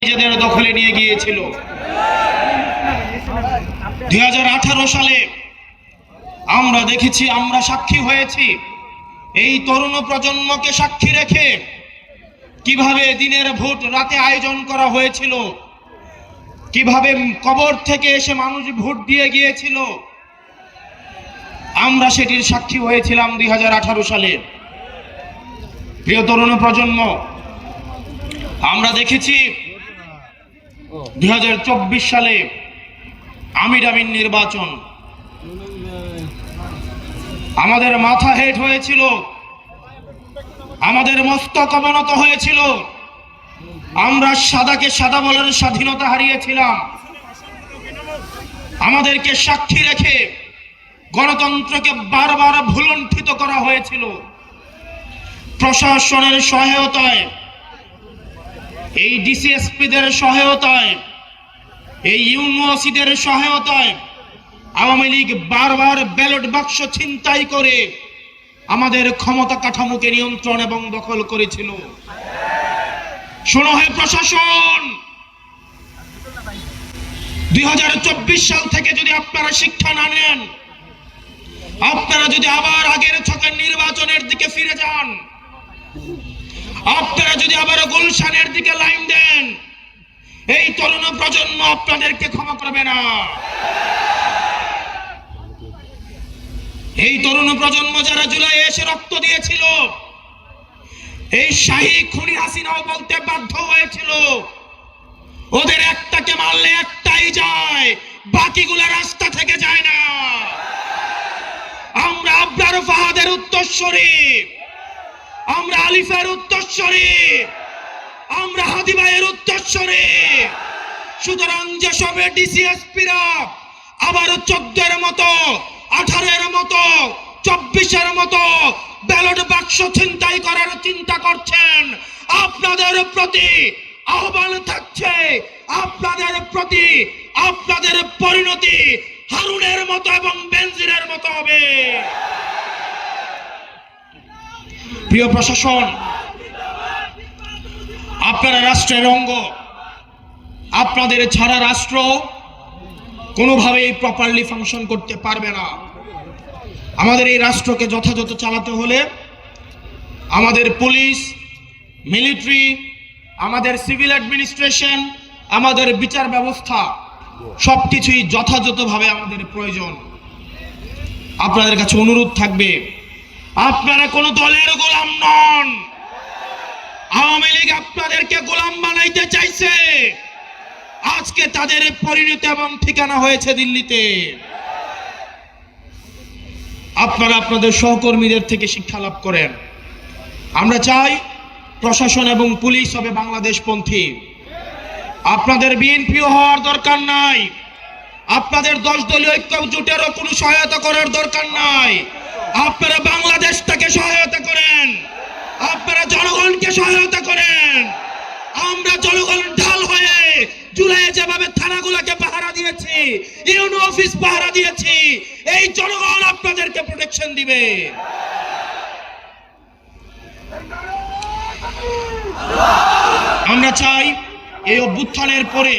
নিজেদের দখলে নিয়ে গিয়েছিল। 2018 সালে আমরা দেখেছি, আমরা সাক্ষী হয়েছি, এই তরুণ প্রজন্মকে সাক্ষী রেখে কিভাবে দিনের ভোট রাতে আয়োজন করা হয়েছিল, কিভাবে কবর থেকে এসে মানুষ ভোট দিয়ে গিয়েছিল। আমরা সেটির সাক্ষী হয়েছিলাম 2018 সালে। প্রিয় তরুণ প্রজন্ম, আমরা দেখেছি 2024 সালে আমির নির্বাচন, আমাদের মাথা হেট হয়েছিল, আমাদের মস্তক অবনত হয়েছিল, আমরা সাদাকে সাদা বলার স্বাধীনতা হারিয়েছিলাম। আমাদেরকে সাক্ষী রেখে গণতন্ত্রকে বারবার ভুলুণ্ঠিত করা হয়েছিল। প্রশাসনের সহায়তায়, এই ডিসিএসপিদের সহায়তায়, এই ইউনিভার্সিটির সহায়তায় আওয়ামী লীগ বারবার ব্যালট বাক্স ছিনতাই করে আমাদের ক্ষমতা কাঠামোকে নিয়ন্ত্রণ এবং দখল করেছিল। শোনো হে প্রশাসন, 2024 সাল থেকে যদি আপনারা শিক্ষা না নেন, আপনারা যদি আবার আগের ছকের নির্বাচনের দিকে ফিরে যান, আপনারা যদি আবার গুলশানের দিকে লাইন দেন, এই তরুণ প্রজন্ম আপনাদেরকে ক্ষমা করবে না। এই তরুণ প্রজন্ম যারা জুলাই এসে রক্ত দিয়েছিল, এই শাহী খুনি হাসিনাও বলতে বাধ্য হয়েছিল, ওদের একটাকে মারলে একটাই যায়, বাকিগুলো রাস্তা থেকে যায় না। আমরা আবরার ফাহাদের উত্তরসূরি, আমরা আলিফের উত্তরসূরি, আমরা হাদি ভাইয়ের উত্তরসূরি। সুতরাং যেসব ডিসিএসপিরা আবার 14-এর মতো, 18-এর মতো, 24-এর মতো ব্যালট বাক্স ছিনতাই করার চিন্তা করছেন, আপনাদের প্রতি আহ্বান থাকছে, আপনাদের প্রতি আপনাদের পরিণতি হারুনের মতো এবং বেনজিরের মতো হবে। প্রিয় প্রশাসন, আপনারা রাষ্ট্রের অঙ্গ, আপনাদের ছাড়া রাষ্ট্র কোনোভাবেই প্রপারলি ফাংশন করতে পারবে না। আমাদের এই রাষ্ট্রকে যথাযথ চালাতে হলে আমাদের পুলিশ, মিলিটারি, আমাদের সিভিল অ্যাডমিনিস্ট্রেশন, আমাদের বিচার ব্যবস্থা সবকিছুই যথাযথভাবে আমাদের প্রয়োজন। আপনাদের কাছে অনুরোধ থাকবে, আপনারা কোনো দলের গোলাম নন। আওয়ামী লীগ আপনাদেরকে গোলাম বানাইতে চাইছে, আজকে তাদের পরিণতি এবং ঠিকানা হয়েছে দিল্লিতে। আপনারা আপনাদের সহকর্মীদের থেকে শিক্ষা লাভ করেন। আমরা চাই প্রশাসন এবং পুলিশ হবে বাংলাদেশপন্থী। আপনাদের বিএনপিও হওয়ার দরকার নাই, আপনাদের 10 দলীয় ঐক্যজোটেরও কোনো সহায়তা করার দরকার নাই। আপনারা বাংলাদেশটাকে সহায়তা করেন, আপনারা জনগণকে সহায়তা করেন। আমরা জনগণ ঢাল হয়ে জুলাইয়ে যেভাবে থানাগুলোকে পাহারা দিয়েছি, ইউনো অফিস পাহারা দিয়েছি, এই জনগণ আপনাদেরকে প্রোটেকশন দিবে। আমরা চাই এই অভ্যুত্থানের পরে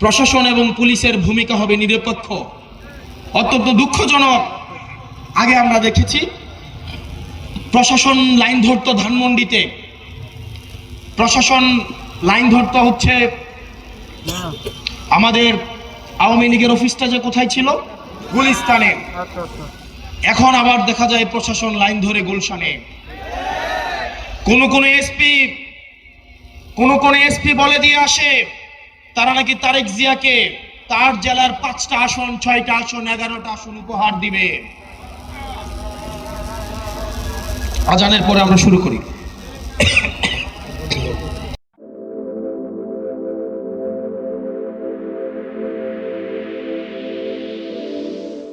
প্রশাসন এবং পুলিশের ভূমিকা হবে নিরপেক্ষ। অত্যন্ত দুঃখজনক, আগে আমরা দেখেছি প্রশাসন লাইন ধরতো ধানমন্ডিতে, প্রশাসন লাইন ধরতে হচ্ছে আমাদের আওয়ামী লীগের অফিসটা যে কোথায় ছিল, গুলিস্তানে। এখন আবার দেখা যায় প্রশাসন লাইন ধরে গুলশানে। কোন এসপি বলে দিয়ে আসে তারা নাকি তারেক জিয়াকে তার জেলার 5টা আসন, 6টা আসন, 11টা আসন উপহার দিবে। আজানের পরে আমরা শুরু করি।